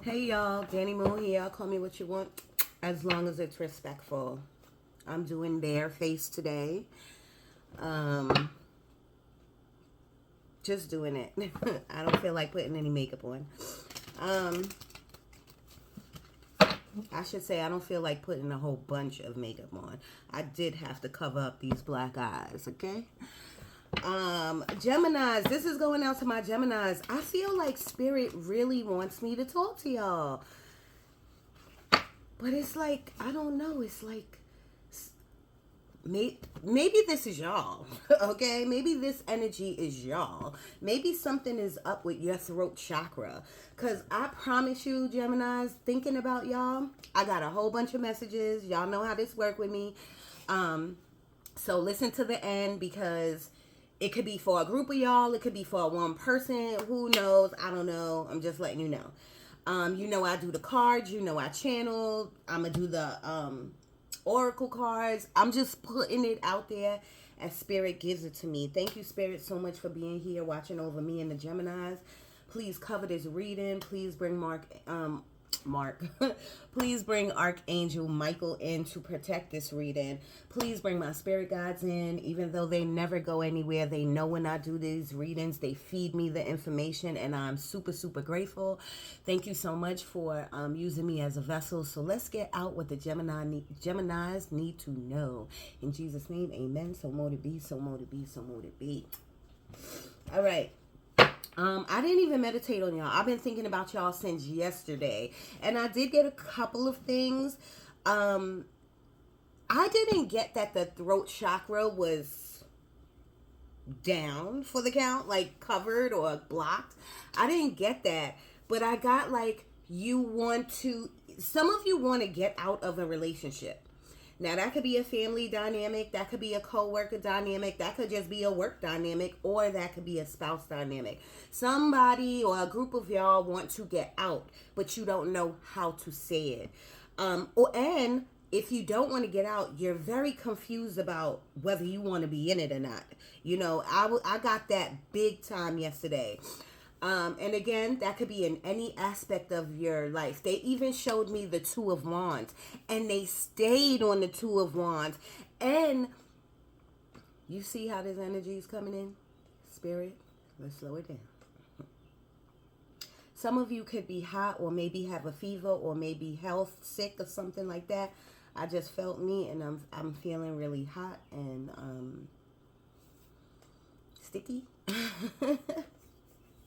Hey y'all, Danny Moon here. Call me what you want, as long as it's respectful. I'm doing bare face today. Um, just doing it. I don't feel like putting any makeup on. Um, I should say I don't feel like putting a whole bunch of makeup on. I did have to cover up these black eyes, okay? Geminis, this is going out to my Geminis. I feel like Spirit really wants me to talk to y'all. But it's like, I don't know. It's like, maybe this is y'all, okay? Maybe this energy is y'all. Maybe something is up with your throat chakra. Because I promise you, Geminis, thinking about y'all, I got a whole bunch of messages. Y'all know how this work with me. So listen to the end, because it could be for a group of y'all. It could be for one person. Who knows? I don't know. I'm just letting you know. You know I do the cards. You know I channel. I'm going to do the oracle cards. I'm just putting it out there as Spirit gives it to me. Thank you, Spirit, so much for being here, watching over me and the Geminis. Please cover this reading. Please bring please bring Archangel Michael in to protect this reading. Please bring my spirit guides in. Even though they never go anywhere, they know when I do these readings, they feed me the information, and I'm super, super grateful. Thank you so much for using me as a vessel. So let's get out what the Geminis need to know. In Jesus' name, amen. So mote it be, so mote it be, so mote it be. All right. I didn't even meditate on y'all. I've been thinking about y'all since yesterday. And I did get a couple of things. I didn't get that the throat chakra was down for the count, like covered or blocked. I didn't get that. But I got like, some of you want to get out of a relationship. Now, that could be a family dynamic, that could be a co-worker dynamic, that could just be a work dynamic, or that could be a spouse dynamic. Somebody or a group of y'all want to get out, but you don't know how to say it. And if you don't want to get out, you're very confused about whether you want to be in it or not. You know, I got that big time yesterday. And again, that could be in any aspect of your life. They even showed me the Two of Wands, and they stayed on the Two of Wands. And you see how this energy is coming in? Spirit, let's slow it down. Some of you could be hot, or maybe have a fever, or maybe health sick or something like that. I just felt me, and I'm feeling really hot and sticky.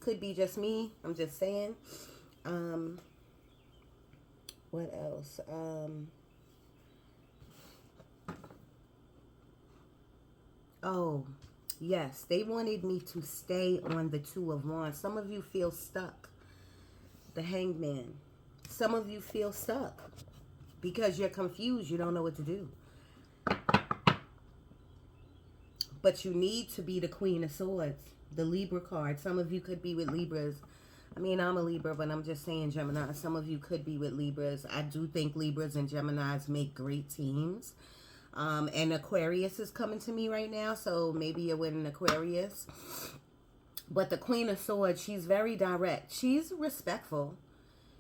Could be just me. I'm just saying. What else? Oh, yes. They wanted me to stay on the Two of Wands. Some of you feel stuck. The Hangman. Some of you feel stuck because you're confused. You don't know what to do. But you need to be the Queen of Swords. The Libra card. Some of you could be with Libras. I mean, I'm a Libra, but I'm just saying Gemini. Some of you could be with Libras. I do think Libras and Geminis make great teams. And Aquarius is coming to me right now, so maybe you're with an Aquarius. But the Queen of Swords, she's very direct. She's respectful.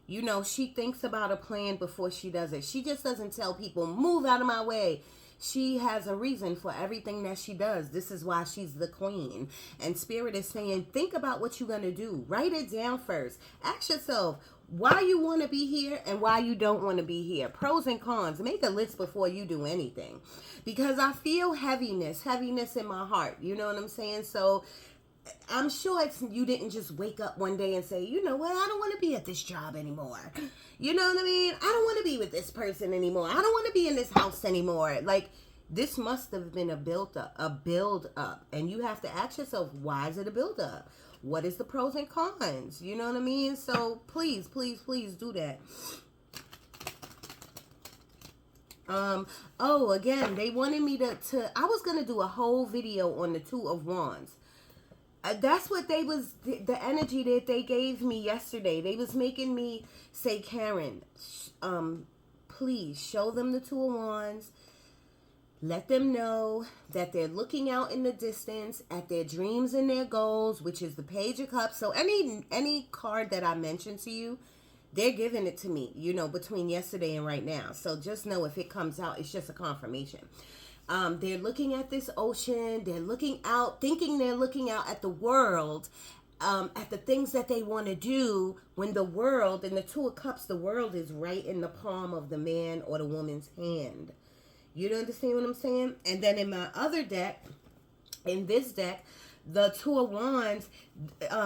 You know, she thinks about a plan before she does it. She just doesn't tell people, move out of my way. She has a reason for everything that she does. This is why she's the queen. And Spirit is saying, think about what you're going to do. Write it down first. Ask yourself why you want to be here and why you don't want to be here. Pros and cons. Make a list before you do anything. Because I feel heaviness in my heart. You know what I'm saying? So I'm sure you didn't just wake up one day and say, you know what, I don't want to be at this job anymore. You know what I mean? I don't want to be with this person anymore. I don't want to be in this house anymore. Like, this must have been a build up. And you have to ask yourself, why is it a build up? What is the pros and cons? You know what I mean? So please, please, please do that. Again, they wanted me to I was going to do a whole video on the Two of Wands. That's what the energy that they gave me yesterday. They was making me say, Karen, please show them the Two of Wands. Let them know that they're looking out in the distance at their dreams and their goals, which is the Page of Cups. So any card that I mentioned to you, they're giving it to me, between yesterday and right now. So just know if it comes out, it's just a confirmation. They're looking at this ocean. They're looking out, thinking they're looking out at the world, at the things that they want to do, when the world, in the Two of Cups, the world is right in the palm of the man or the woman's hand. You understand what I'm saying? And then in my other deck, in this deck, the Two of Wands,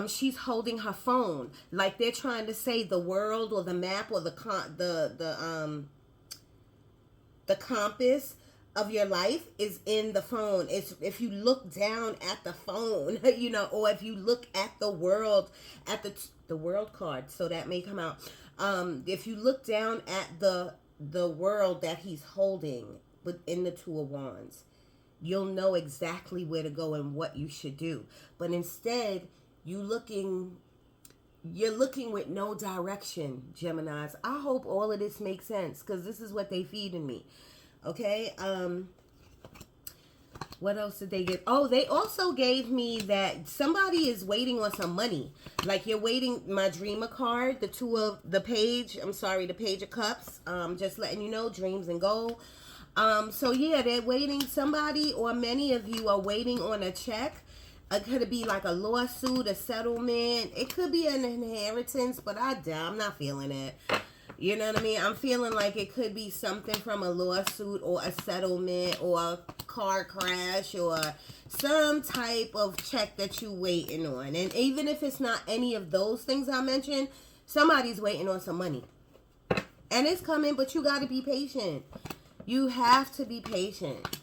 she's holding her phone. Like they're trying to say the world or the map or the compass of your life is in the phone. It's if you look down at the phone, or if you look at the world, at the world card, so that may come out. If you look down at the world that he's holding within the Two of Wands, you'll know exactly where to go and what you should do. But instead, you're looking with no direction, Geminis. I hope all of this makes sense, because this is what they feeding me. Okay, what else did they give? Oh, they also gave me that somebody is waiting on some money. Like you're waiting, my Dreamer card, the Page of Cups. Just letting you know, dreams and goal. So yeah, they're waiting. Somebody or many of you are waiting on a check. It could be like a lawsuit, a settlement. It could be an inheritance, but I'm not feeling it. You know what I mean? I'm feeling like it could be something from a lawsuit or a settlement or a car crash or some type of check that you're waiting on. And even if it's not any of those things I mentioned, somebody's waiting on some money. And it's coming, but you got to be patient. You have to be patient.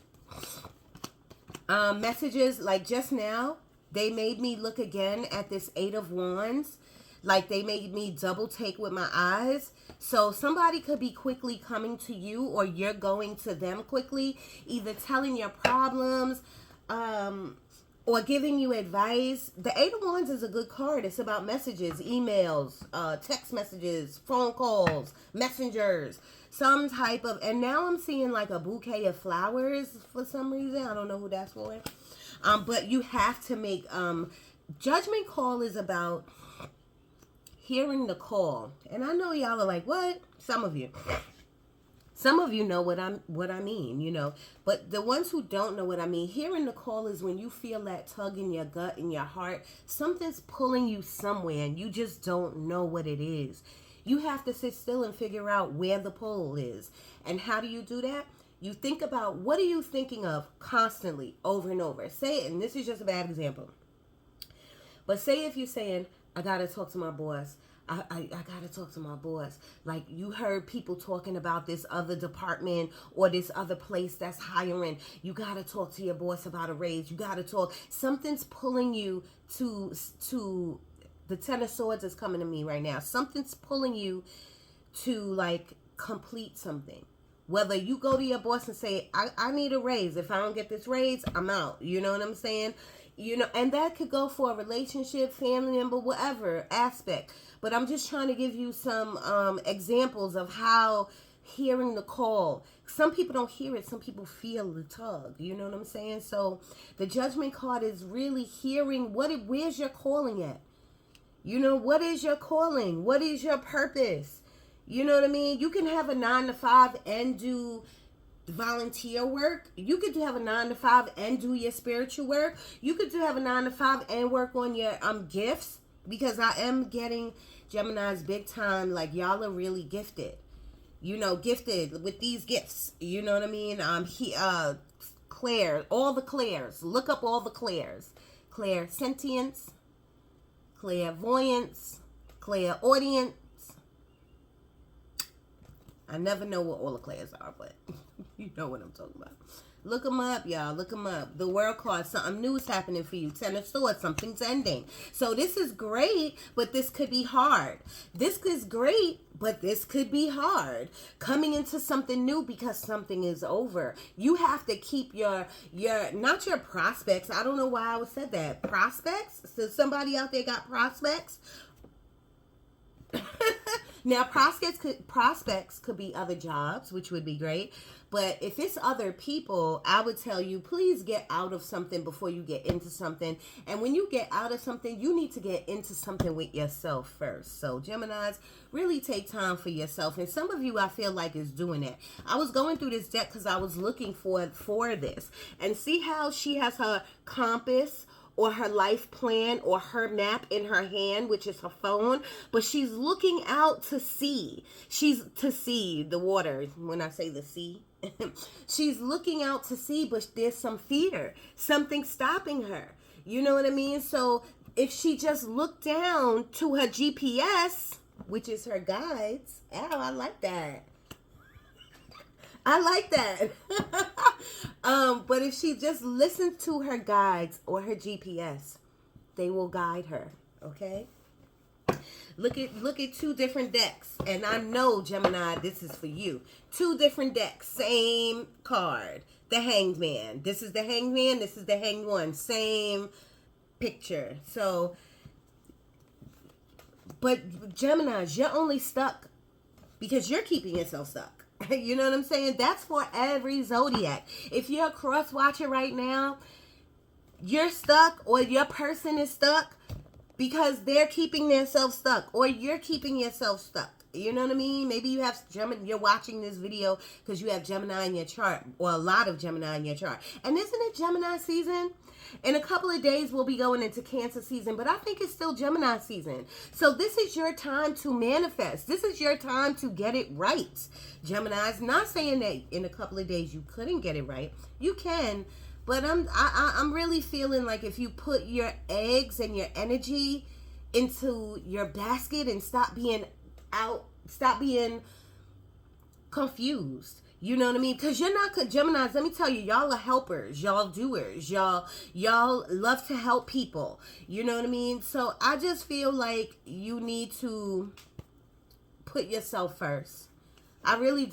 Messages, like just now, they made me look again at this Eight of Wands. Like they made me double take with my eyes. So somebody could be quickly coming to you, or you're going to them quickly, either telling your problems, or giving you advice. The Eight of Wands is a good card. It's about messages, emails, text messages, phone calls, messengers, some type of, and now I'm seeing like a bouquet of flowers for some reason. I don't know who that's for. But you have to make, judgment call is about hearing the call. And I know y'all are like, what? Some of you know what I mean, But the ones who don't know what I mean, hearing the call is when you feel that tug in your gut, in your heart. Something's pulling you somewhere and you just don't know what it is. You have to sit still and figure out where the pull is. And how do you do that? You think about, what are you thinking of constantly, over and over? Say it, and this is just a bad example. But say if you're saying, I got to talk to my boss. I got to talk to my boss. Like you heard people talking about this other department or this other place that's hiring. You got to talk to your boss about a raise. You got to talk. Something's pulling you to the Ten of Swords is coming to me right now. Something's pulling you to like complete something. Whether you go to your boss and say, I need a raise. If I don't get this raise, I'm out. You know what I'm saying? And that could go for a relationship, family member, whatever aspect. But I'm just trying to give you some examples of how hearing the call. Some people don't hear it. Some people feel the tug. You know what I'm saying? So the Judgment card is really hearing where's your calling at? What is your calling? What is your purpose? You know what I mean? You can have a 9-to-5 and do volunteer work. You could have a 9-to-5 and do your spiritual work. You could have a 9-to-5 and work on your gifts, because I am getting Gemini's big time. Like y'all are really gifted. Gifted with these gifts. You know what I mean? Claire, all the Claires. Look up all the Claires. Clairsentience, clairvoyance, clairaudience. I never know what all the Claires are, but you know what I'm talking about. Look them up, y'all. Look them up. The World card, something new is happening for you. Ten of Swords, something's ending. So this is great, but this could be hard. This is great, but this could be hard. Coming into something new because something is over. You have to keep your not your prospects. I don't know why I would said that. Prospects? So somebody out there got prospects? Now, prospects could be other jobs, which would be great. But if it's other people, I would tell you, please get out of something before you get into something. And when you get out of something, you need to get into something with yourself first. So Geminis, really take time for yourself. And some of you, I feel like, is doing it. I was going through this deck because I was looking for this. And see how she has her compass or her life plan or her map in her hand, which is her phone, but she's looking out to sea. She's to see the water. When I say the sea, she's looking out to sea, but there's some fear, something stopping her. You know what I mean? So if she just looked down to her GPS, which is her guides, I like that. I like that. But if she just listens to her guides or her GPS, they will guide her. Okay. Look at two different decks, and I know, Gemini, this is for you. Two different decks, same card. The Hanged Man. This is the Hanged Man. This is the Hanged One. Same picture. So, but Geminis, you're only stuck because you're keeping yourself stuck. You know what I'm saying? That's for every zodiac. If you're a cross watcher right now, you're stuck, or your person is stuck because they're keeping themselves stuck, or you're keeping yourself stuck. You know what I mean? Maybe you have Gemini, you're watching this video because you have Gemini in your chart, or a lot of Gemini in your chart. And isn't it Gemini season? In a couple of days, we'll be going into Cancer season, but I think it's still Gemini season. So this is your time to manifest. This is your time to get it right. Gemini's not saying that in a couple of days you couldn't get it right. You can, but I'm really feeling like if you put your eggs and your energy into your basket and stop being confused. You know what I mean? Because you're not Geminis. Let me tell you, y'all are helpers. Y'all doers. Y'all love to help people. You know what I mean? So I just feel like you need to put yourself first. I really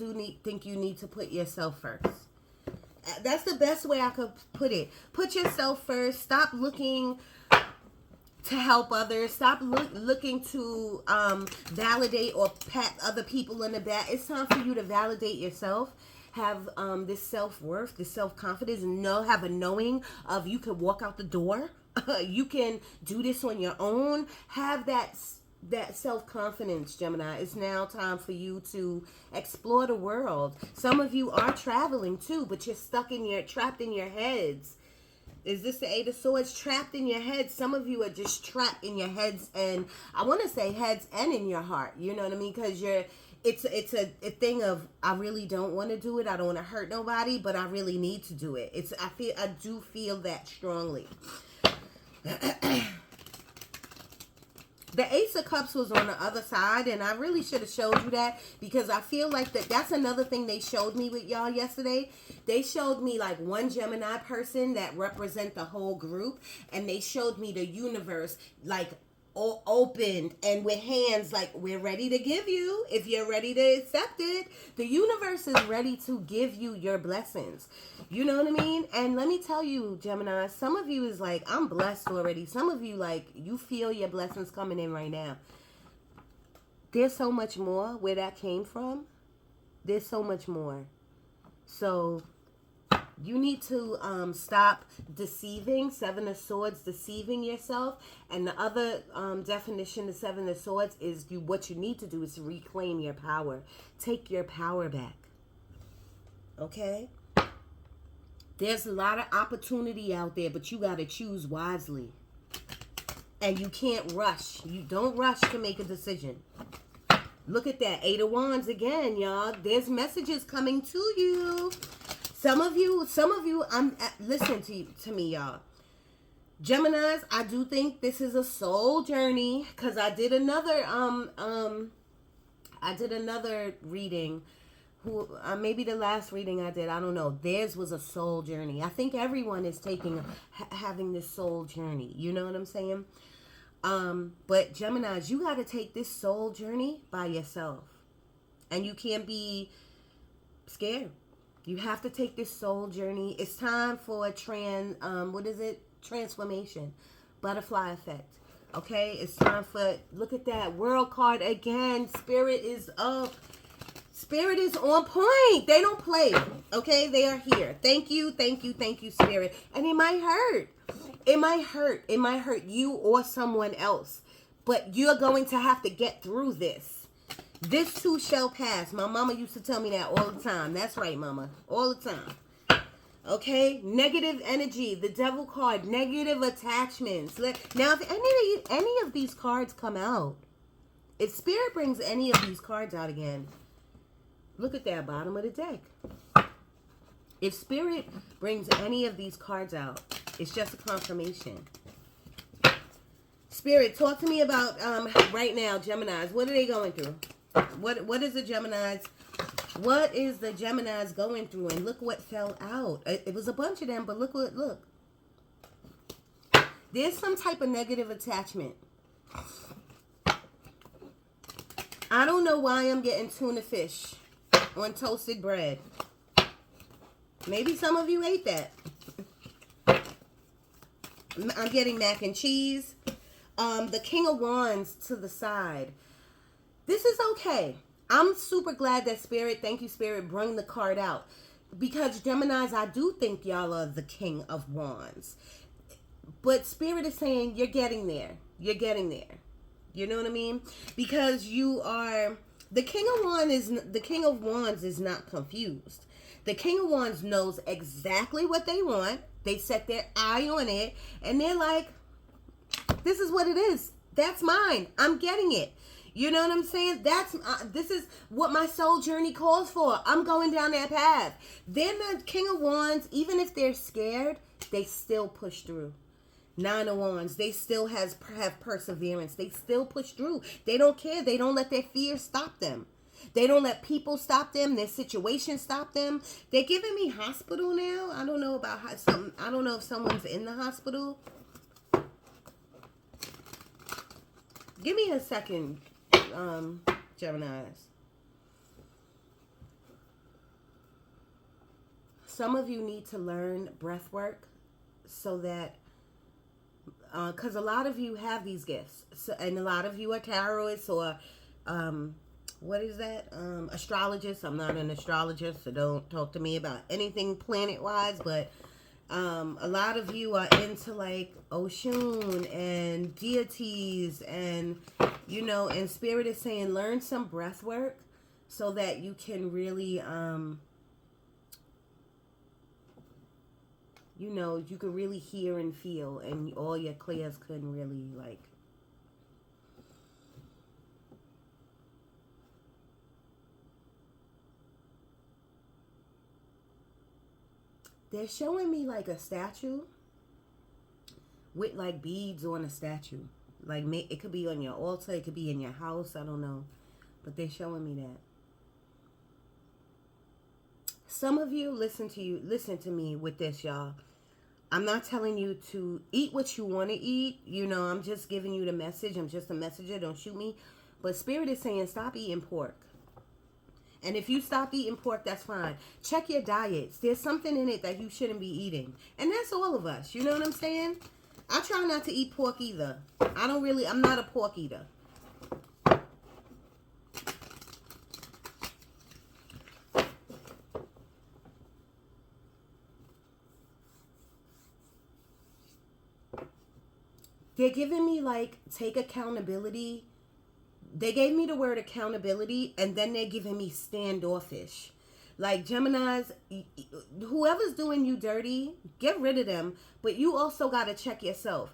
think you need to put yourself first. That's the best way I could put it. Put yourself first. Stop looking to help others. Stop looking to validate or pat other people in the back. It's time for you to validate yourself. Have this self-worth, this self-confidence, and have a knowing of you can walk out the door. You can do this on your own. Have that self-confidence, Gemini. It's now time for you to explore the world. Some of you are traveling too, but you're trapped in your heads. Is this the Eight of Swords? Trapped in your head. Some of you are just trapped in your heads, and I want to say heads and in your heart. You know what I mean? Because it's a thing of, I really don't want to do it. I don't want to hurt nobody, but I really need to do it. I do feel that strongly. The Ace of Cups was on the other side, and I really should have showed you that, because I feel like that's another thing they showed me with y'all yesterday. They showed me like one Gemini person that represent the whole group, and they showed me the universe like all opened and with hands like, we're ready to give you if you're ready to accept it. The universe is ready to give you your blessings. You know what I mean? And let me tell you, Gemini, some of you is like, I'm blessed already. Some of you, like, you feel your blessings coming in right now. There's so much more where that came from. There's so much more. So you need to stop deceiving. Seven of Swords, deceiving yourself. And the other definition of Seven of Swords is what you need to do is reclaim your power. Take your power back. Okay? There's a lot of opportunity out there, but you got to choose wisely. And you can't rush. You don't rush to make a decision. Look at that. Eight of Wands again, y'all. There's messages coming to you. Some of you, listen to me, y'all. Geminis, I do think this is a soul journey, because I did another reading. Maybe the last reading I did, I don't know. Theirs was a soul journey. I think everyone is having this soul journey. You know what I'm saying? But Geminis, you got to take this soul journey by yourself, and you can't be scared. You have to take this soul journey. It's time for a transformation. Butterfly effect. Okay, it's time for, look at that world card again. Spirit is up. Spirit is on point. They don't play. Okay, they are here. Thank you, thank you, thank you, Spirit. And it might hurt. It might hurt. It might hurt you or someone else. But you're going to have to get through this. This too shall pass. My mama used to tell me that all the time. That's right, mama. All the time. Okay? Negative energy. The devil card. Negative attachments. Now, if any of these cards come out, if Spirit brings any of these cards out again, look at that bottom of the deck. If Spirit brings any of these cards out, it's just a confirmation. Spirit, talk to me about right now, Geminis. What are they going through? What is the Geminis? What is the Geminis going through? And look what fell out. It was a bunch of them, but look. There's some type of negative attachment. I don't know why I'm getting tuna fish on toasted bread. Maybe some of you ate that. I'm getting mac and cheese. The King of Wands to the side. This is okay. I'm super glad that Spirit, thank you, Spirit, bring the card out. Because, Geminis, I do think y'all are the King of Wands. But Spirit is saying you're getting there. You're getting there. You know what I mean? Because you are... The King of Wands is not confused. The King of Wands knows exactly what they want. They set their eye on it. And they're like, this is what it is. That's mine. I'm getting it. You know what I'm saying? This is what my soul journey calls for. I'm going down that path. Then the King of Wands, even if they're scared, they still push through. Nine of Wands, they still have perseverance. They still push through. They don't care. They don't let their fear stop them. They don't let people stop them. Their situation stop them. They're giving me hospital now. I don't know about I don't know if someone's in the hospital. Give me a second, Geminis. Some of you need to learn breath work so that, because a lot of you have these gifts. So, and a lot of you are tarotists or, what is that? Astrologists. I'm not an astrologist, so don't talk to me about anything planet-wise, but a lot of you are into like Oshun and deities and, you know, and Spirit is saying learn some breath work so that you can really, you know, you can really hear and feel and all your clairs can really like. They're showing me like a statue with like beads on a statue. Like it could be on your altar, it could be in your house, I don't know. But they're showing me that. Some of you, listen to me with this, y'all. I'm not telling you to eat what you want to eat. You know, I'm just giving you the message. I'm just a messenger. Don't shoot me. But Spirit is saying stop eating pork. And if you stop eating pork, that's fine. Check your diets. There's something in it that you shouldn't be eating. And that's all of us. You know what I'm saying? I try not to eat pork either. I'm not a pork eater. They're giving me like, take accountability. They gave me the word accountability, and then they're giving me standoffish. Like, Geminis, whoever's doing you dirty, get rid of them. But you also got to check yourself.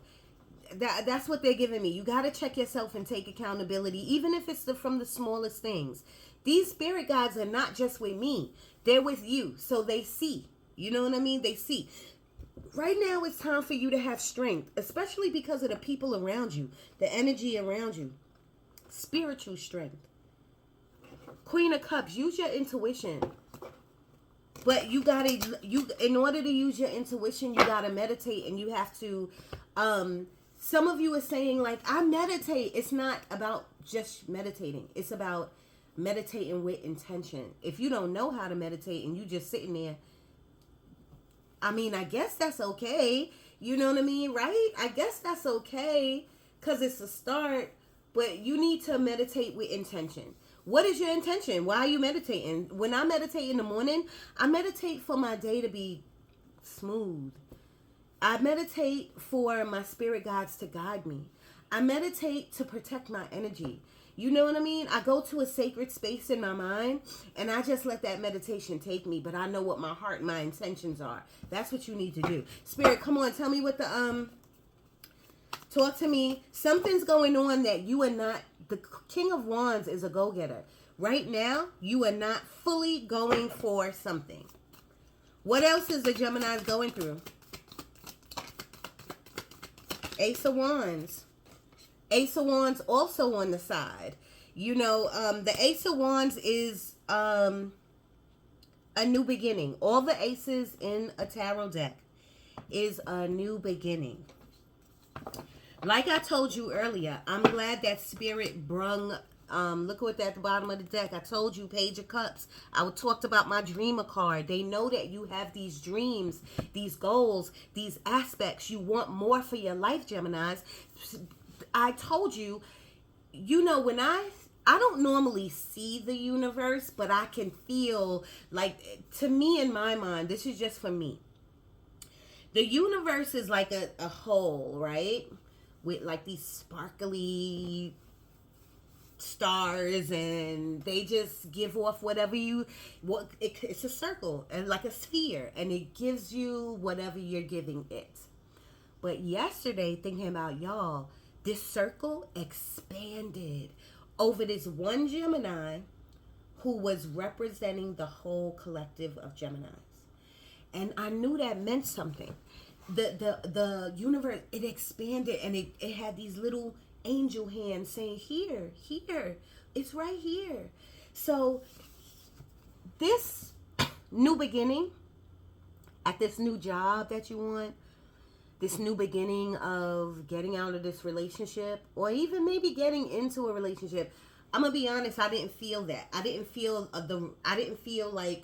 That's what they're giving me. You got to check yourself and take accountability, even if it's from the smallest things. These spirit guides are not just with me. They're with you. So they see. You know what I mean? They see. Right now, it's time for you to have strength, especially because of the people around you, the energy around you. Spiritual strength. Queen of Cups, use your intuition. But in order to use your intuition, you gotta meditate, and you have to, some of you are saying like, I meditate. It's not about just meditating. It's about meditating with intention. If you don't know how to meditate and you just sitting there, I mean, I guess that's okay. You know what I mean, right? I guess that's okay. because it's a start, but you need to meditate with intention. What is your intention? Why are you meditating? When I meditate in the morning, I meditate for my day to be smooth. I meditate for my spirit guides to guide me. I meditate to protect my energy. You know what I mean? I go to a sacred space in my mind and I just let that meditation take me, but I know what my heart and my intentions are. That's what you need to do. Spirit, come on, tell me what talk to me. Something's going on that you are not, the King of Wands is a go-getter. Right now, you are not fully going for something. What else is the Geminis going through? Ace of Wands. Ace of Wands also on the side. You know, the Ace of Wands is a new beginning. All the aces in a tarot deck is a new beginning. Like I told you earlier, I'm glad that Spirit brung, look what at the bottom of the deck. I told you, Page of Cups. I talked about my Dreamer card. They know that you have these dreams, these goals, these aspects. You want more for your life, Geminis. I told you, you know, when I don't normally see the universe, but I can feel like, to me in my mind, this is just for me. The universe is like a hole, right? With like these sparkly stars, and they just give off whatever you want. It's a circle and like a sphere, and it gives you whatever you're giving it. But yesterday, thinking about y'all, this circle expanded over this one Gemini who was representing the whole collective of Geminis. And I knew that meant something. The universe, it expanded, and it had these little angel hands saying, here, it's right here. So this new beginning at this new job that you want, this new beginning of getting out of this relationship, or even maybe getting into a relationship. I'm gonna be honest, I didn't feel that. I didn't feel like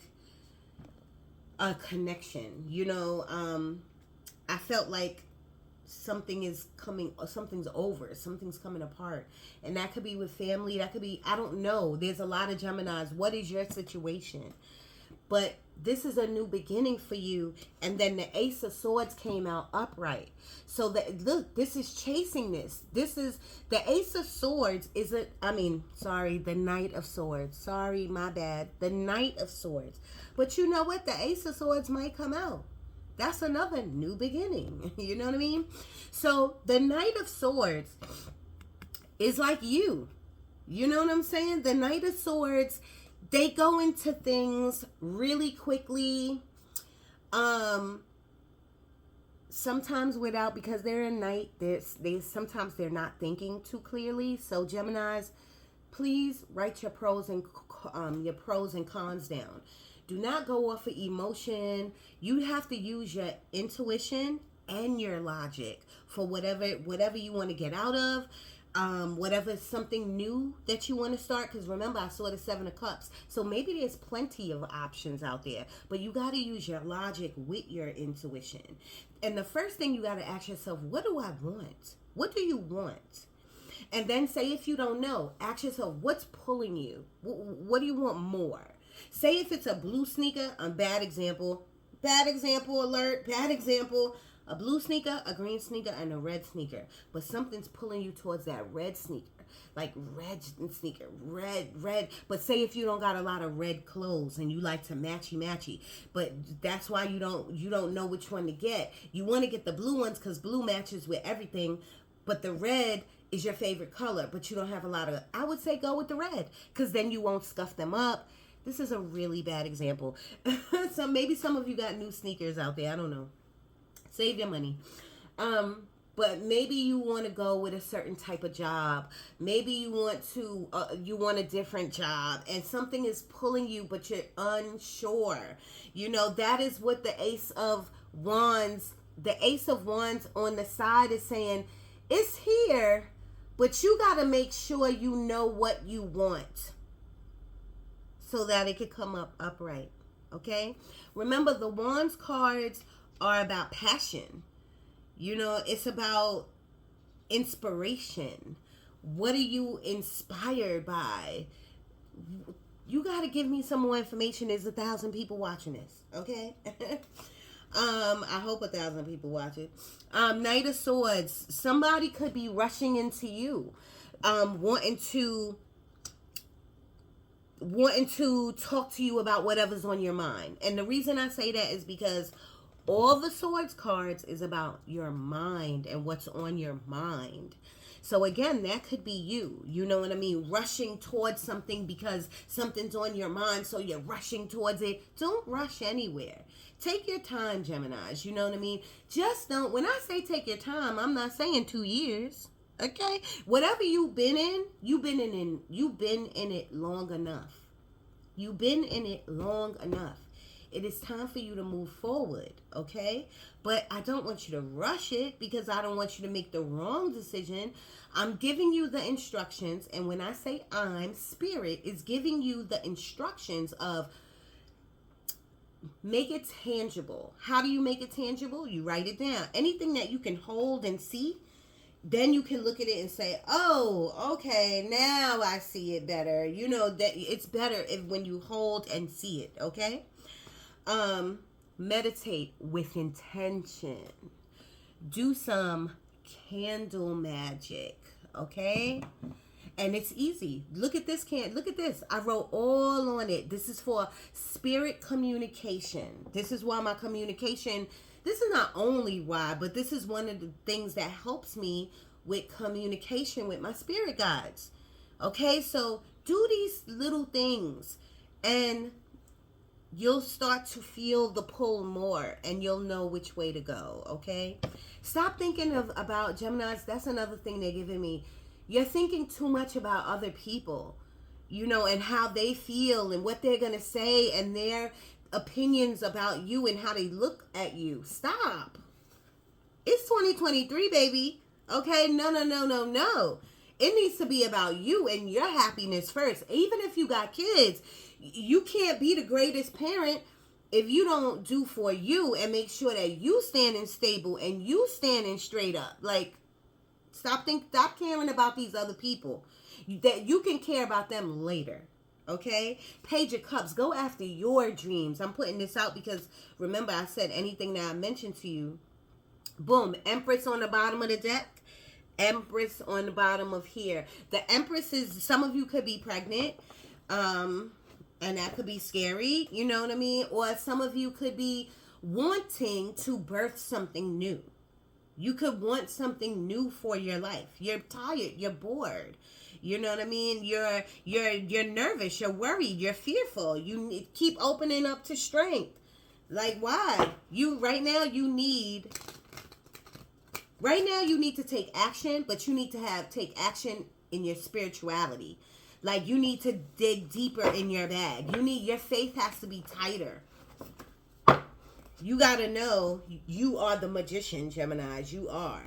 a connection. You know, I felt like something is coming, or something's over, something's coming apart. And that could be with family, that could be, I don't know. There's a lot of Geminis. What is your situation? But this is a new beginning for you. And then the Ace of Swords came out upright. So that, look, this is chasing this. This is, the Ace of Swords is the Knight of Swords. Sorry, my bad. The Knight of Swords. But you know what? The Ace of Swords might come out. That's another new beginning. You know what I mean? So the Knight of Swords is like you. You know what I'm saying? The Knight of Swords, they go into things really quickly. Sometimes without, because they're a knight, sometimes they're not thinking too clearly. So Geminis, please write your pros and cons down. Do not go off of emotion. You have to use your intuition and your logic for whatever you want to get out of. Whatever is something new that you want to start, because remember, I saw the Seven of Cups, so maybe there's plenty of options out there, but you got to use your logic with your intuition. And the first thing you got to ask yourself, what do I want? What do you want? And then say, if you don't know, ask yourself, what's pulling you? What do you want more? Say if it's a blue sneaker, bad example alert, bad example. A blue sneaker, a green sneaker, and a red sneaker. But something's pulling you towards that red sneaker. Like red sneaker, red. But say if you don't got a lot of red clothes and you like to matchy. But that's why you don't know which one to get. You want to get the blue ones because blue matches with everything. But the red is your favorite color. But you don't have a lot of, I would say go with the red. Because then you won't scuff them up. This is a really bad example. So maybe some of you got new sneakers out there. I don't know. Save your money. But maybe you want to go with a certain type of job. Maybe you want a different job, and something is pulling you, but you're unsure. You know, that is what the Ace of Wands on the side is saying. It's here, but you got to make sure you know what you want so that it could come up upright. Okay? Remember, the Wands cards are about passion. You know, it's about inspiration? What are you inspired by? You got to give me some more information. There's 1,000 people watching this, okay? I hope 1,000 people watch it. Knight of Swords. Somebody could be rushing into you, wanting to talk to you about whatever's on your mind. And the reason I say that is because all the Swords cards is about your mind and what's on your mind. So again, that could be you. You know what I mean? Rushing towards something because something's on your mind, so you're rushing towards it. Don't rush anywhere. Take your time, Geminis. You know what I mean? Just don't. When I say take your time, I'm not saying 2 years. Okay? Whatever you've been in, you've been in it long enough. You've been in it long enough. It is time for you to move forward, okay? But I don't want you to rush it because I don't want you to make the wrong decision. I'm giving you the instructions, and when I say Spirit is giving you the instructions of make it tangible. How do you make it tangible? You write it down. Anything that you can hold and see, then you can look at it and say, oh, okay, now I see it better. You know, that it's better when you hold and see it, okay? Meditate with intention. Do some candle magic, okay? And it's easy. Look at this look at this. I wrote all on it. This is for spirit communication. This is why my communication, this is not only why, but this is one of the things that helps me with communication with my spirit guides. Okay, so do these little things and you'll start to feel the pull more and you'll know which way to go, okay? Stop thinking about Geminis. That's another thing they're giving me. You're thinking too much about other people, you know, and how they feel and what they're going to say and their opinions about you and how they look at you. Stop. It's 2023, baby. Okay? No. It needs to be about you and your happiness first. Even if you got kids, you can't be the greatest parent if you don't do for you and make sure that you standing stable and you standing straight up. Like, stop caring about these other people. That you can care about them later. Okay? Page of Cups. Go after your dreams. I'm putting this out because remember I said anything that I mentioned to you. Boom. Empress on the bottom of the deck. Empress on the bottom of here. The Empress is, some of you could be pregnant. And that could be scary. You know what I mean? Or some of you could be wanting to birth something new. You could want something new for your life. You're tired. You're bored. You know what I mean? You're nervous. You're worried. You're fearful. You keep opening up to strength. Like, why? Right now you need to take action, but you need to take action in your spirituality. Like, you need to dig deeper in your bag. Your faith has to be tighter. You got to know you are the magician, Geminis. You are.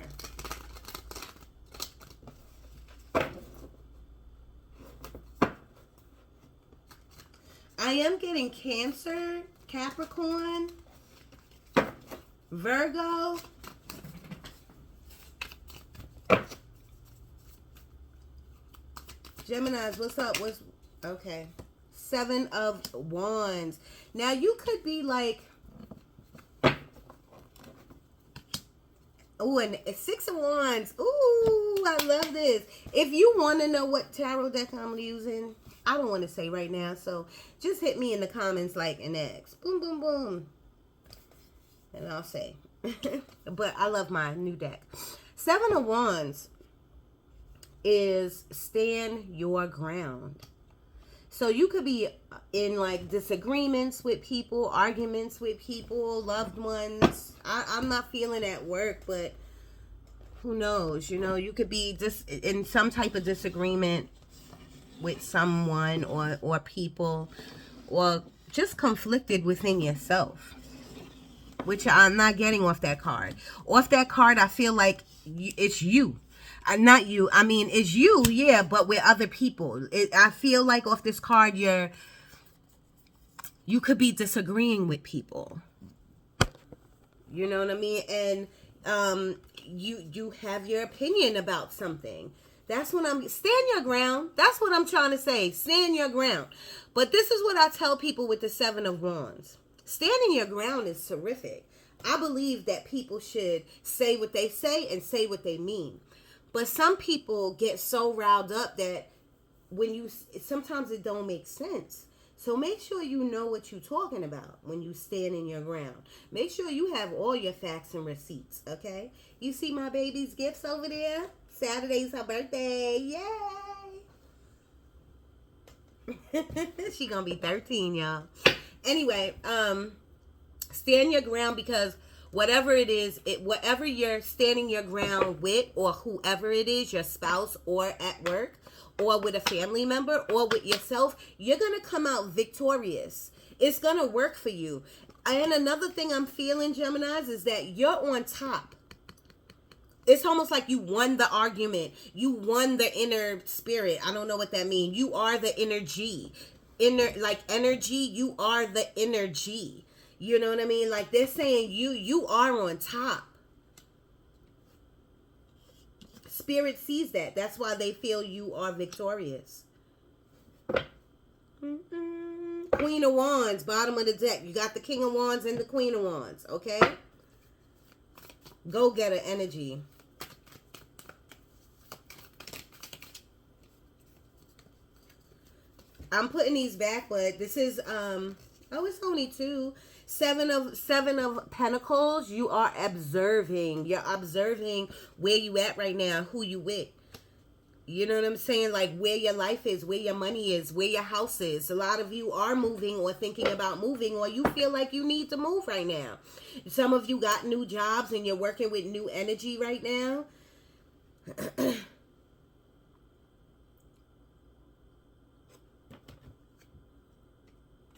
I am getting Cancer, Capricorn, Virgo. Geminis, what's up? Okay. 7 of Wands. Now, you could be like, oh, and 6 of Wands. Ooh, I love this. If you want to know what tarot deck I'm using, I don't want to say right now, so just hit me in the comments like an X. Boom, boom, boom. And I'll say. But I love my new deck. 7 of Wands is stand your ground. So you could be in like disagreements with people, arguments with people, loved ones. I'm not feeling at work, but who knows? You know, you could be just in some type of disagreement with someone or people, or just conflicted within yourself, which I'm not getting off that card. Off that card, I feel like it's you. Not you. I mean, it's you, yeah, but with other people. I feel like off this card, you could be disagreeing with people. You know what I mean? And You have your opinion about something. That's what stand your ground. That's what I'm trying to say. Stand your ground. But this is what I tell people with the Seven of Wands. Standing your ground is terrific. I believe that people should say what they say and say what they mean. But some people get so riled up that sometimes it don't make sense. So make sure you know what you're talking about when you stand in your ground. Make sure you have all your facts and receipts, okay? You see my baby's gifts over there? Saturday's her birthday. Yay! She gonna be 13, y'all. Anyway, stand your ground, because whatever it is, whatever you're standing your ground with, or whoever it is, your spouse or at work, or with a family member, or with yourself, you're going to come out victorious. It's going to work for you. And another thing I'm feeling, Geminis, is that you're on top. It's almost like you won the argument. You won the inner spirit. I don't know what that means. You are the energy. Like energy, you are the energy. You know what I mean? Like they're saying you are on top. Spirit sees that. That's why they feel you are victorious. Queen of Wands, bottom of the deck. You got the King of Wands and the Queen of Wands, okay? Go-getter energy. I'm putting these back, but this is, it's only two. Seven of Pentacles, you are observing. You're observing where you at right now, who you with. You know what I'm saying? Like where your life is, where your money is, where your house is. A lot of you are moving or thinking about moving, or you feel like you need to move right now. Some of you got new jobs and you're working with new energy right now.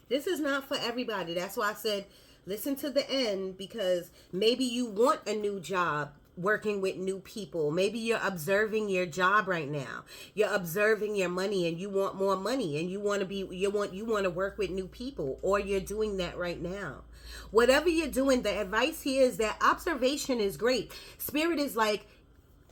This is not for everybody. That's why I said listen to the end, because maybe you want a new job working with new people. Maybe you're observing your job right now. You're observing your money and you want more money, and you want to work with new people, or you're doing that right now. Whatever you're doing, the advice here is that observation is great. Spirit is like,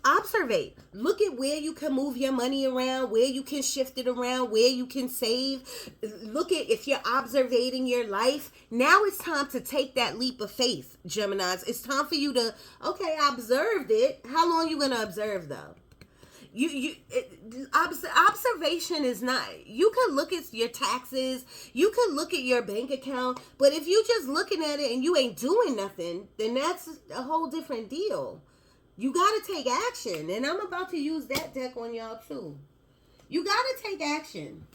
observate. Look at where you can move your money around, where you can shift it around, where you can save. Look at, if you're observating your life, now it's time to take that leap of faith, Geminis. It's time for you to, okay, I observed it. How long you going to observe though? Observation is not, you can look at your taxes, you can look at your bank account, but if you just looking at it and you ain't doing nothing, then that's a whole different deal. You got to take action. And I'm about to use that deck on y'all too. You got to take action.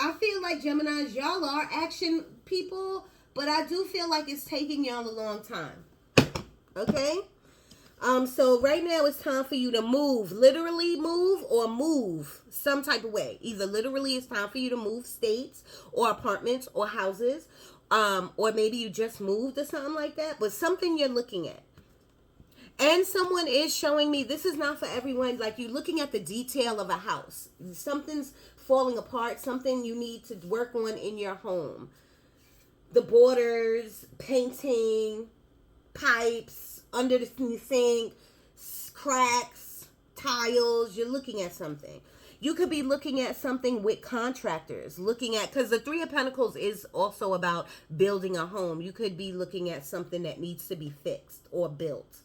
I feel like, Geminis, y'all are action people, but I do feel like it's taking y'all a long time. Okay? So right now it's time for you to move. Literally move, or move some type of way. Either literally it's time for you to move states or apartments or houses. Or maybe you just moved or something like that. But something you're looking at. And someone is showing me, this is not for everyone, like you're looking at the detail of a house. Something's falling apart, something you need to work on in your home. The borders, painting, pipes, under the sink, cracks, tiles, you're looking at something. You could be looking at something with contractors, because the Three of Pentacles is also about building a home. You could be looking at something that needs to be fixed or built.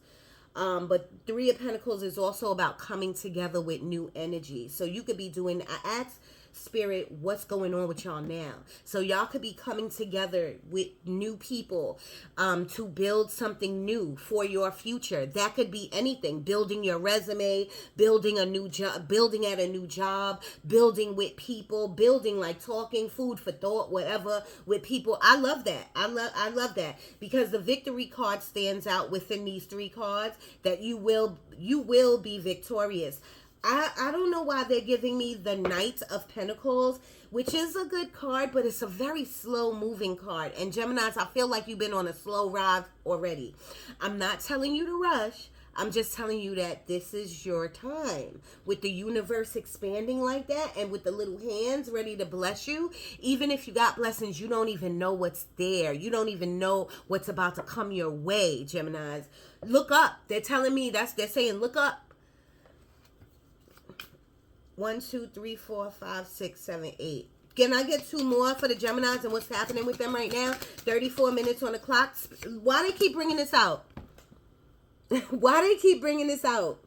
But Three of Pentacles is also about coming together with new energy. So you could be doing, I asked Spirit, what's going on with y'all now? So y'all could be coming together with new people to build something new for your future. That could be anything. Building your resume, building a new job, building at a new job, building with people, building like talking, food for thought, whatever, with people. I love that. I love that, because the victory card stands out within these three cards, that you will be victorious. I don't know why they're giving me the Knight of Pentacles, which is a good card, but it's a very slow moving card. And Geminis, I feel like you've been on a slow ride already. I'm not telling you to rush. I'm just telling you that this is your time. With the universe expanding like that and with the little hands ready to bless you, even if you got blessings, you don't even know what's there. You don't even know what's about to come your way, Geminis. Look up. They're telling me they're saying look up. 1, 2, 3, 4, 5, 6, 7, 8. Can I get 2 more for the Geminis and what's happening with them right now? 34 minutes on the clock. Why they keep bringing this out? Why they keep bringing this out?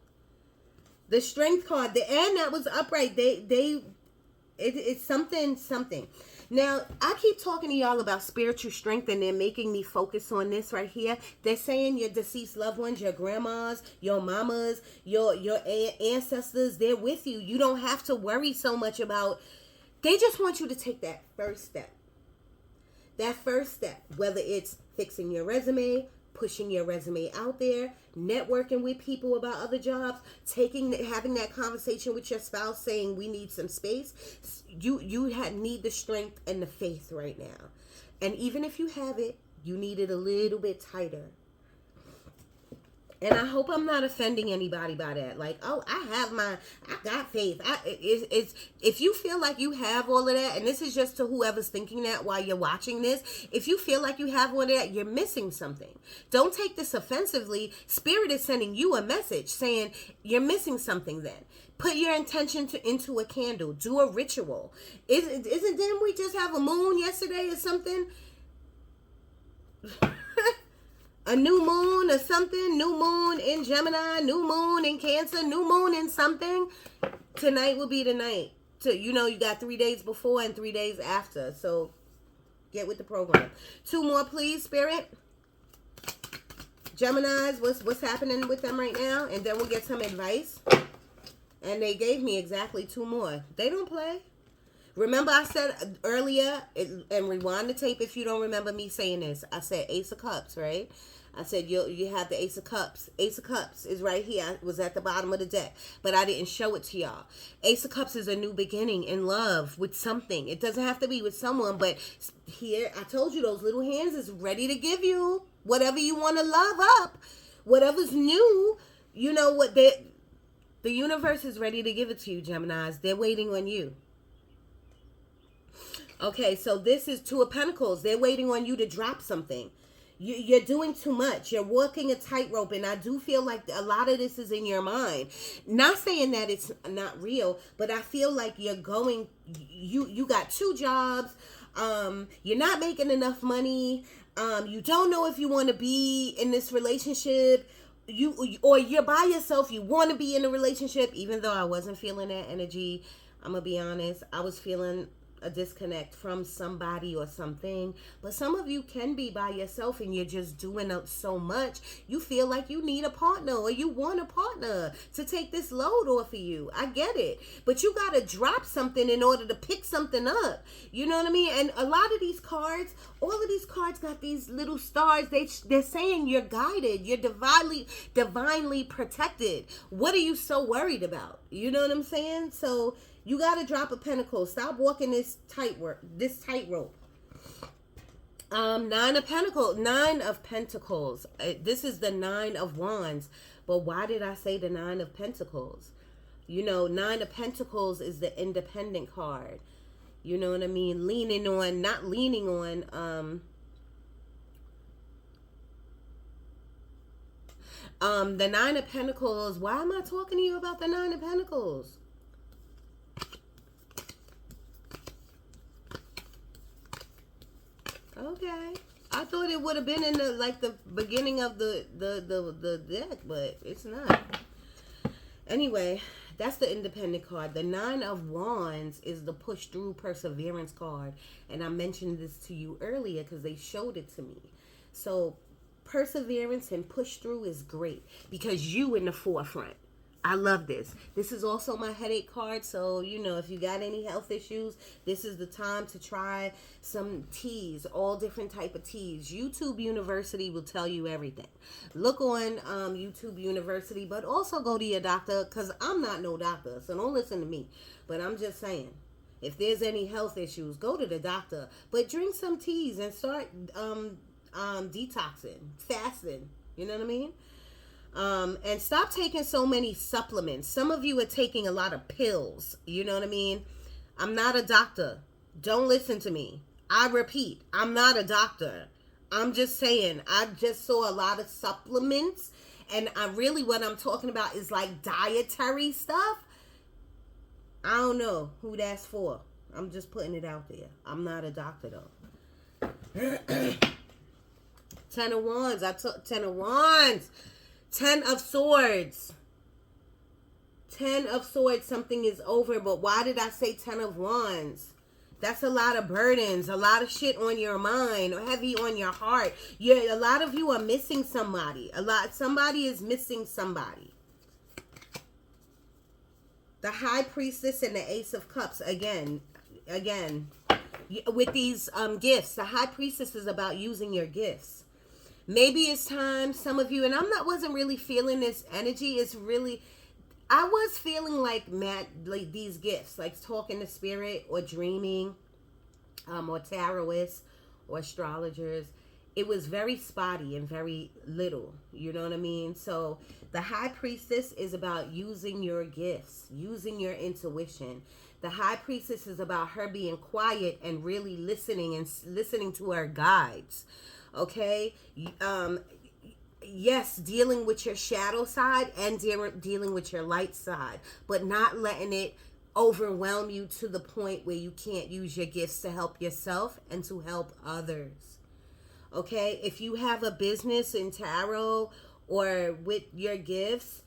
The Strength card, the end that was upright. It's something. Now, I keep talking to y'all about spiritual strength, and they're making me focus on this right here. They're saying your deceased loved ones, your grandmas, your mamas, your ancestors, they're with you. You don't have to worry so much about. They just want you to take that first step. That first step, whether it's fixing your resume, pushing your resume out there, networking with people about other jobs, having that conversation with your spouse saying we need some space. You need the strength and the faith right now. And even if you have it, you need it a little bit tighter. And I hope I'm not offending anybody by that. Like, oh, I got faith. If you feel like you have all of that, and this is just to whoever's thinking that while you're watching this, if you feel like you have all of that, you're missing something. Don't take this offensively. Spirit is sending you a message saying you're missing something then. Put your intention into a candle. Do a ritual. Didn't we just have a moon yesterday or something? A new moon or something, new moon in Gemini, new moon in Cancer, new moon in something. Tonight will be the night. So, you got 3 days before and 3 days after. So get with the program. 2 more, please, Spirit. Geminis, what's happening with them right now? And then we'll get some advice. And they gave me exactly 2 more. They don't play. Remember I said earlier, and rewind the tape if you don't remember me saying this. I said Ace of Cups, right? I said you have the Ace of Cups. Ace of Cups is right here. It was at the bottom of the deck, but I didn't show it to y'all. Ace of Cups is a new beginning in love with something. It doesn't have to be with someone, but here, I told you those little hands is ready to give you whatever you want to love up. Whatever's new, you know what, the universe is ready to give it to you, Geminis. They're waiting on you. Okay, so this is 2 of Pentacles. They're waiting on you to drop something. You're doing too much. You're walking a tightrope, and I do feel like a lot of this is in your mind. Not saying that it's not real, but I feel like you're going. You got 2 jobs. You're not making enough money. You don't know if you want to be in this relationship. Or you're by yourself. You want to be in a relationship, even though I wasn't feeling that energy. I'm gonna be honest. I was feeling a disconnect from somebody or something, but some of you can be by yourself and you're just doing so much you feel like you need a partner or you want a partner to take this load off of you. I get it, but you got to drop something in order to pick something up. You know what I mean? And a lot of these cards, all of these cards got these little stars. They're saying you're guided, you're divinely protected. What are you so worried about? You know what I'm saying? So you got to drop a pentacle. Stop walking this tightrope. Nine of Pentacles. This is the 9 of Wands. But why did I say the 9 of Pentacles? 9 of Pentacles is the independent card. You know what I mean? Not leaning on, the 9 of Pentacles. Why am I talking to you about the 9 of Pentacles? Okay. I thought it would have been in the beginning of the deck, but it's not. Anyway, that's the independent card. The 9 of Wands is the push through perseverance card. And I mentioned this to you earlier because they showed it to me. So perseverance and push through is great because you in the forefront. I love this. This is also my headache card. So, if you got any health issues, this is the time to try some teas, all different type of teas. YouTube University will tell you everything. Look on YouTube University, but also go to your doctor because I'm not no doctor. So don't listen to me. But I'm just saying, if there's any health issues, go to the doctor. But drink some teas and start detoxing, fasting. You know what I mean? And stop taking so many supplements. Some of you are taking a lot of pills. You know what I mean? I'm not a doctor. Don't listen to me. I repeat, I'm not a doctor. I'm just saying, I just saw a lot of supplements. And what I'm talking about is like dietary stuff. I don't know who that's for. I'm just putting it out there. I'm not a doctor though. 10 of Wands. I took 10 of Wands. 10 of Swords. 10 of Swords. Something is over. But why did I say 10 of Wands? That's a lot of burdens. A lot of shit on your mind. Or heavy on your heart. A lot of you are missing somebody. Somebody is missing somebody. The High Priestess and the Ace of Cups. Again. With these gifts. The High Priestess is about using your gifts. Maybe it's time, some of you, and wasn't really feeling this energy. I was feeling like these gifts, like talking to spirit or dreaming, or tarotists or astrologers. It was very spotty and very little, you know what I mean? So the High Priestess is about using your gifts, using your intuition. The High Priestess is about her being quiet and really listening to her guides. Okay, yes, dealing with your shadow side and dealing with your light side, but not letting it overwhelm you to the point where you can't use your gifts to help yourself and to help others. Okay, if you have a business in tarot or with your gifts,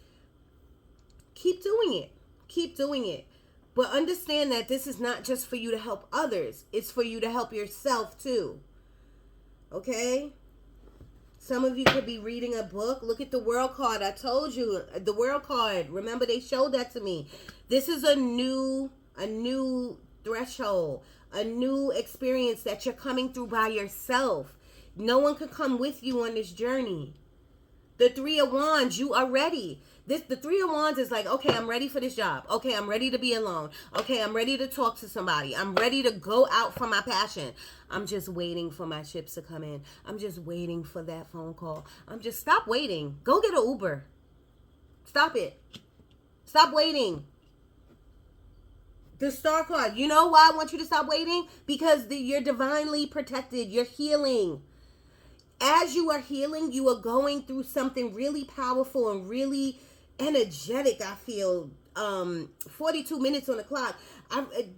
keep doing it. Keep doing it. But understand that this is not just for you to help others. It's for you to help yourself too. Okay? Some of you could be reading a book. Look at the World card. I told you. The World card. Remember, they showed that to me. This is a new threshold. A new experience that you're coming through by yourself. No one can come with you on this journey. The Three of Wands, you are ready. The Three of Wands is like, okay, I'm ready for this job. Okay, I'm ready to be alone. Okay, I'm ready to talk to somebody. I'm ready to go out for my passion. I'm just waiting for my chips to come in. I'm just waiting for that phone call. Stop waiting. Go get an Uber. Stop it. Stop waiting. The Star card. You know why I want you to stop waiting? Because you're divinely protected. You're healing. As you are healing, you are going through something really powerful and really energetic, I feel. 42 minutes on the clock.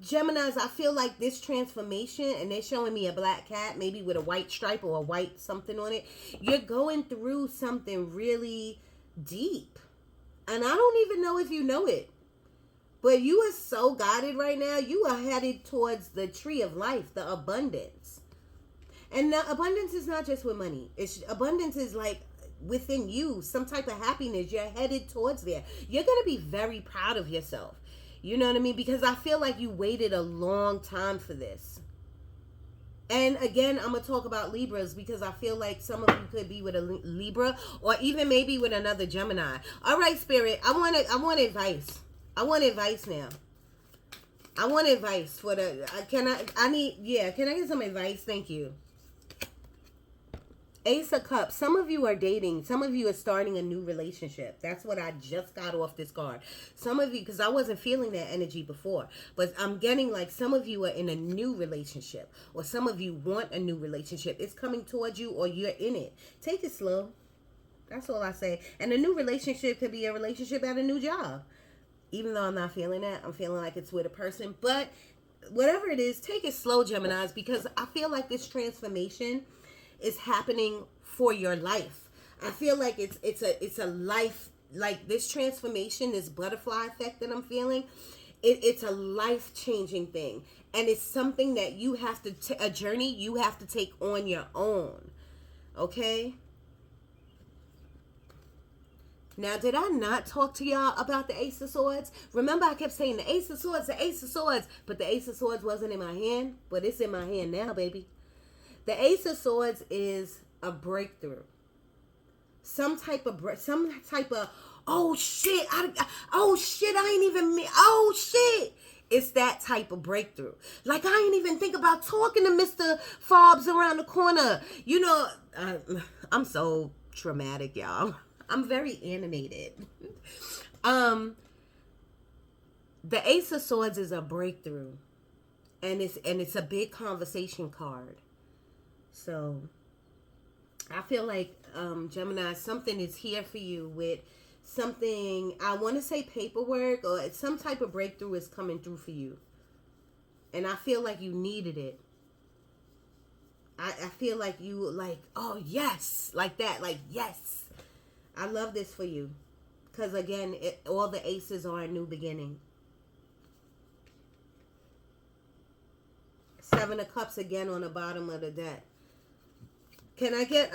Geminis, I feel like this transformation, and they're showing me a black cat, maybe with a white stripe or a white something on it. You're going through something really deep. And I don't even know if you know it. But you are so guided right now. You are headed towards the tree of life, the abundance. And the abundance is not just with money. Abundance is like within you, some type of happiness. You're headed towards there. You're going to be very proud of yourself. You know what I mean? Because I feel like you waited a long time for this. And again, I'm going to talk about Libras because I feel like some of you could be with a Libra or even maybe with another Gemini. All right, Spirit, I want advice. I want advice now. I want advice for can I get some advice? Thank you. Ace of Cups. Some of you are dating. Some of you are starting a new relationship. That's what I just got off this card. Some of you, because I wasn't feeling that energy before, but I'm getting like some of you are in a new relationship, or some of you want a new relationship. It's coming towards you, or you're in it. Take it slow. That's all I say. And a new relationship could be a relationship at a new job. Even though I'm not feeling that, I'm feeling like it's with a person. But whatever it is, take it slow, Geminis, because I feel like this transformation is happening for your life. I feel like it's a life, like this transformation, this butterfly effect that I'm feeling. It's a life-changing thing, and it's something that you have to a journey you have to take on your own. Okay. Now, did I not talk to y'all about the Ace of Swords? Remember, I kept saying the Ace of Swords, the Ace of Swords, but the Ace of Swords wasn't in my hand, but it's in my hand now, baby. The Ace of Swords is a breakthrough. Some type of, oh shit, it's that type of breakthrough. Like, I ain't even think about talking to Mr. Forbes around the corner. You know, I'm so traumatic, y'all. I'm very animated. The Ace of Swords is a breakthrough, and it's a big conversation card. So I feel like Gemini, something is here for you with something. I want to say paperwork or some type of breakthrough is coming through for you, and I feel like you needed it. I feel like you like, oh yes, like that, like yes. I love this for you. Because again, all the aces are a new beginning. Seven of Cups again on the bottom of the deck. Can I get,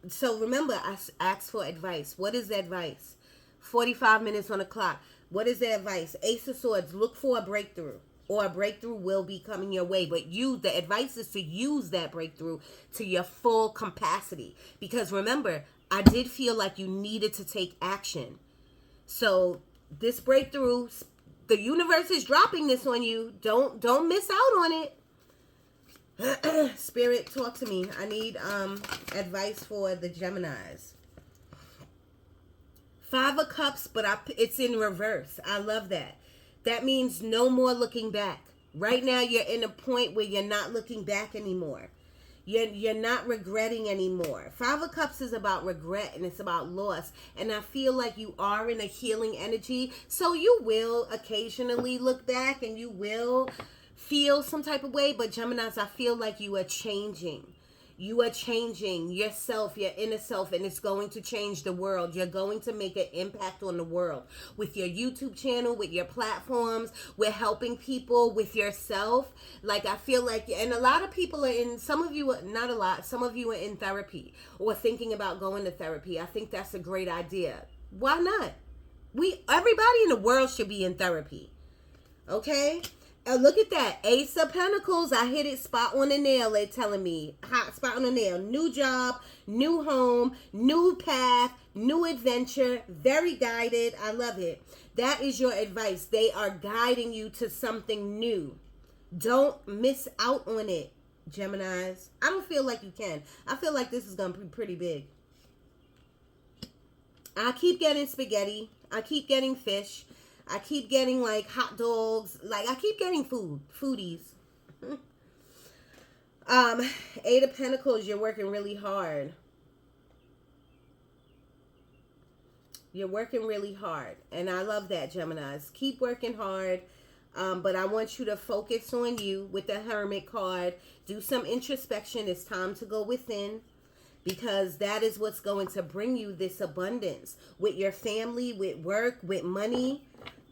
so remember, I asked for advice. What is the advice? 45 minutes on the clock. What is the advice? Ace of Swords, look for a breakthrough. Or a breakthrough will be coming your way. But the advice is to use that breakthrough to your full capacity. Because remember, I did feel like you needed to take action. So this breakthrough, the universe is dropping this on you. Don't miss out on it. Spirit, talk to me. I need advice for the Geminis. Five of Cups, but it's in reverse. I love that. That means no more looking back. Right now, you're in a point where you're not looking back anymore. You're not regretting anymore. Five of Cups is about regret and it's about loss. And I feel like you are in a healing energy. So you will occasionally look back and you will feel some type of way. But Geminis, I feel like you are changing. You are changing yourself, your inner self, and it's going to change the world. You're going to make an impact on the world with your YouTube channel, with your platforms, with helping people, with yourself. Like, I feel like, and a lot of people are in, some of you, not a lot, some of you are in therapy or thinking about going to therapy. I think that's a great idea. Why not? Everybody in the world should be in therapy. Okay? Look at that. Ace of Pentacles. I hit it spot on the nail. They're telling me. Hot spot on the nail. New job, new home, new path, new adventure. Very guided. I love it. That is your advice. They are guiding you to something new. Don't miss out on it, Geminis. I don't feel like you can. I feel like this is going to be pretty big. I keep getting spaghetti. I keep getting fish. I keep getting like hot dogs. Like I keep getting foodies. Eight of Pentacles, you're working really hard. You're working really hard. And I love that, Geminis. Keep working hard. But I want you to focus on you with the Hermit card. Do some introspection. It's time to go within. Because that is what's going to bring you this abundance. With your family, with work, with money.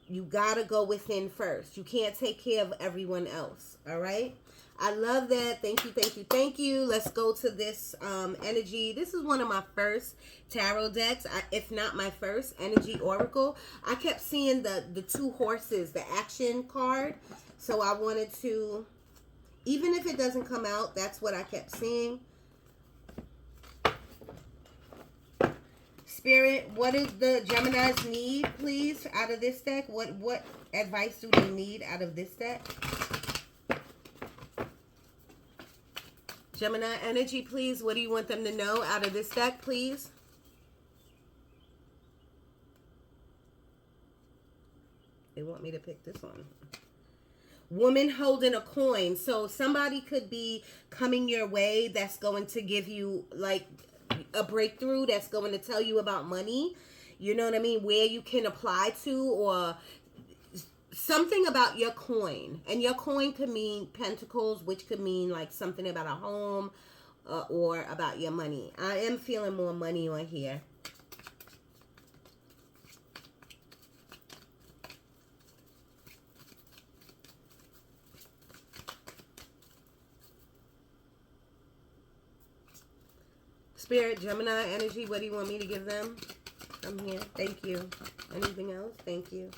You gotta go within first. You can't take care of everyone else. All right. I love that. Thank you, thank you, thank you. Let's go to this energy. This is one of my first tarot decks, if not my first energy oracle. I kept seeing the two horses, the action card. So I wanted to, even if it doesn't come out, that's what I kept seeing. Spirit, what does the Geminis need, please, out of this deck? What advice do they need out of this deck? Gemini energy, please. What do you want them to know out of this deck, please? They want me to pick this one. Woman holding a coin. So somebody could be coming your way that's going to give you, like, a breakthrough, that's going to tell you about money, you know what I mean, where you can apply to, or something about your coin. And your coin could mean pentacles, which could mean like something about a home, or about your money. I am feeling more money on here. Spirit, Gemini energy, what do you want me to give them? I'm here. Thank you. Anything else? Thank you.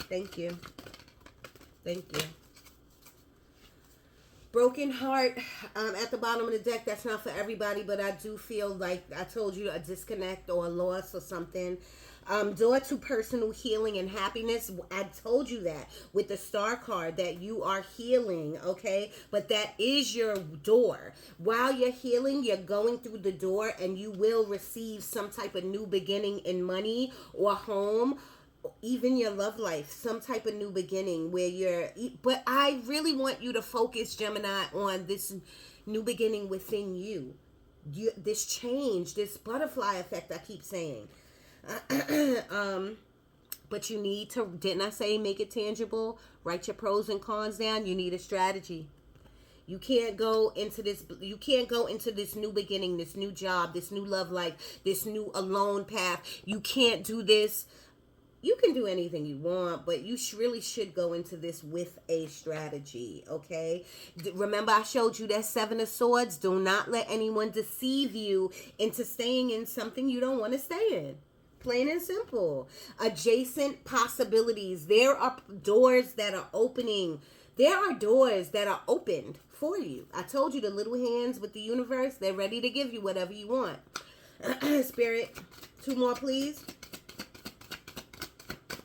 Thank you. Thank you. Broken heart at the bottom of the deck. That's not for everybody, but I do feel like I told you, a disconnect or a loss or something. Door to personal healing and happiness. I told you that with the star card that you are healing, okay? But that is your door. While you're healing, you're going through the door and you will receive some type of new beginning in money or home, even your love life, some type of new beginning where but I really want you to focus, Gemini, on this new beginning within you. This change, this butterfly effect I keep saying. But you need to, didn't I say make it tangible? Write your pros and cons down. You need a strategy. You can't go into this new beginning, this new job, this new love life, this new alone path. You can't do this. You can do anything you want, but you really should go into this with a strategy, okay? Remember I showed you that 7 of Swords? Do not let anyone deceive you into staying in something you don't want to stay in. Plain and simple. Adjacent possibilities. There are doors that are opening. There are doors that are opened for you. I told you the little hands with the universe, they're ready to give you whatever you want. Spirit, 2 more, please.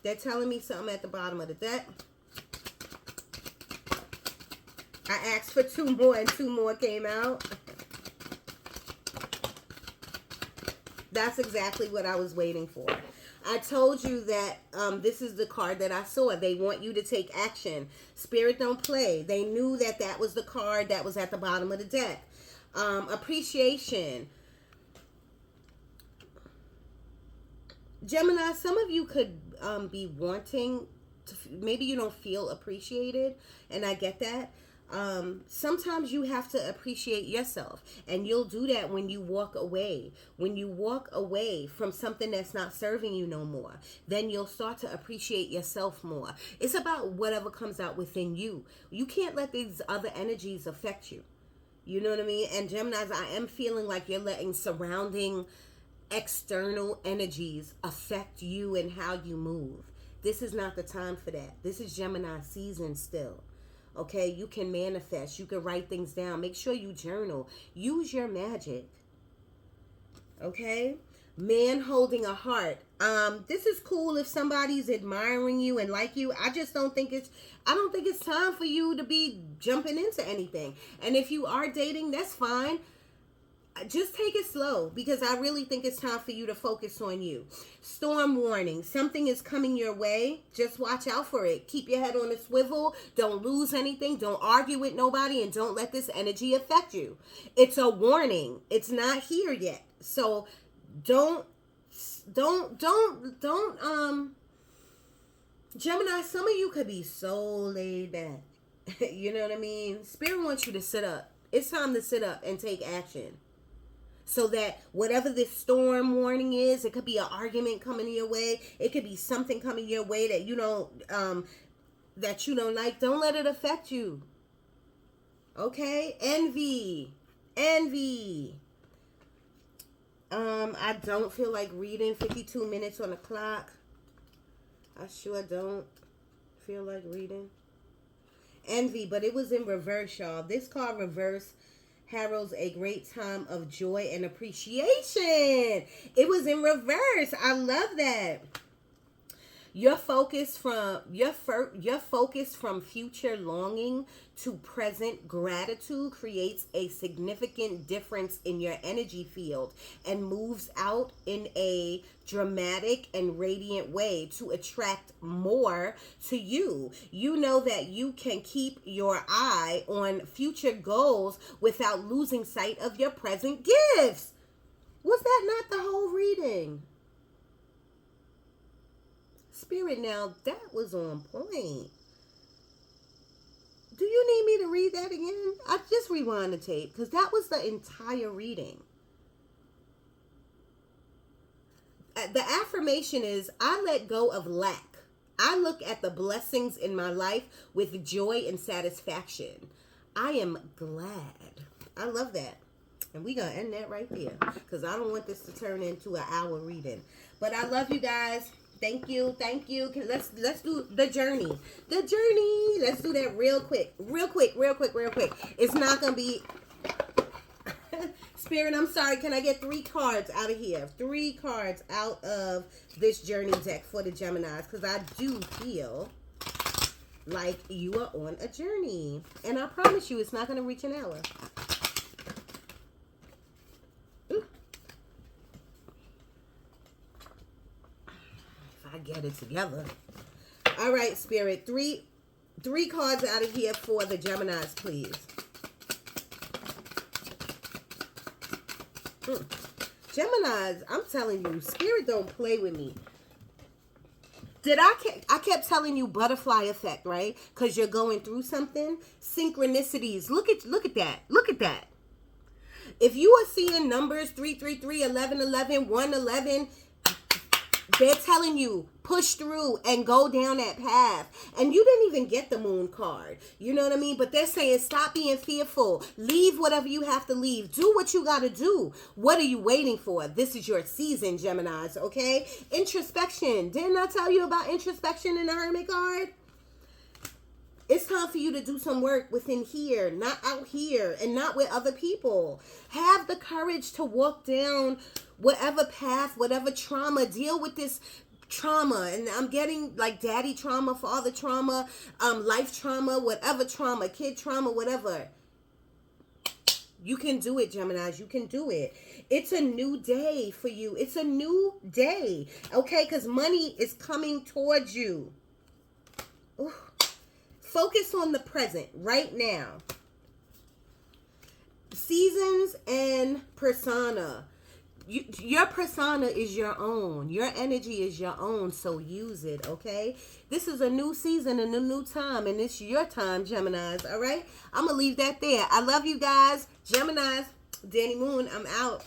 They're telling me something at the bottom of the deck. I asked for 2 more and 2 more came out. That's exactly what I was waiting for. I told you that this is the card that I saw. They want you to take action. Spirit don't play. They knew that that was the card that was at the bottom of the deck. Appreciation. Gemini, some of you could be wanting to, maybe you don't feel appreciated, and I get that. Sometimes you have to appreciate yourself, and you'll do that when you walk away. When you walk away from something that's not serving you no more, then you'll start to appreciate yourself more. It's about whatever comes out within you. You can't let these other energies affect you. You know what I mean? And Geminis, I am feeling like you're letting surrounding external energies affect you and how you move. This is not the time for that. This is Gemini season still. Okay, you can manifest. You can write things down. Make sure you journal. Use your magic. Okay? Man holding a heart. This is cool if somebody's admiring you and like you. I don't think it's time for you to be jumping into anything. And if you are dating, that's fine. Just take it slow, because I really think it's time for you to focus on you. Storm warning. Something is coming your way. Just watch out for it. Keep your head on a swivel. Don't lose anything. Don't argue with nobody, and don't let this energy affect you. It's a warning. It's not here yet. So don't Gemini, some of you could be so laid back. You know what I mean? Spirit wants you to sit up. It's time to sit up and take action. So that whatever this storm warning is, it could be an argument coming your way. It could be something coming your way that you don't like. Don't let it affect you. Okay? Envy. I don't feel like reading. 52 minutes on the clock. I sure don't feel like reading. Envy, but it was in reverse, y'all. This card reverse heralds a great time of joy and appreciation. It was in reverse. I love that. Your focus from future longing to present gratitude creates a significant difference in your energy field and moves out in a dramatic and radiant way to attract more to you. You know that you can keep your eye on future goals without losing sight of your present gifts. Was that not the whole reading? Spirit, now that was on point. Do you need me to read that again? I just rewind the tape, because that was the entire reading. The affirmation is, I let go of lack. I look at the blessings in my life with joy and satisfaction. I am glad. I love that. And we're going to end that right there, because I don't want this to turn into an hour reading. But I love you guys. Thank you. Let's do the journey. Let's do that real quick. It's not gonna be Spirit, I'm sorry. Can I get 3 cards out of here? 3 cards out of this journey deck for the Geminis. Because I do feel like you are on a journey. And I promise you, it's not going to reach an hour. Ooh. If I get it together. All right, Spirit. 3 cards out of here for the Geminis, please. Geminis, I'm telling you, Spirit don't play with me. I kept telling you butterfly effect, right? Because you're going through something. Synchronicities. Look at that. Look at that. If you are seeing numbers 333, 1111, 111, they're telling you push through and go down that path. And you didn't even get the moon card. You know what I mean? But they're saying stop being fearful. Leave whatever you have to leave. Do what you got to do. What are you waiting for? This is your season, Geminis, okay? Introspection. Didn't I tell you about introspection in the Hermit card? It's time for you to do some work within here, not out here, and not with other people. Have the courage to walk down whatever path, whatever trauma. Deal with this trauma. And I'm getting like daddy trauma, father trauma, life trauma, whatever trauma, kid trauma, whatever. You can do it, Geminis. You can do it. It's a new day for you. It's a new day, okay? Because money is coming towards you. Ooh. Focus on the present right now. Seasons and persona. Your persona is your own. Your energy is your own, so use it, okay? This is a new season and a new time, and it's your time, Geminis, all right? I'm going to leave that there. I love you guys. Geminis, Danny Moon, I'm out.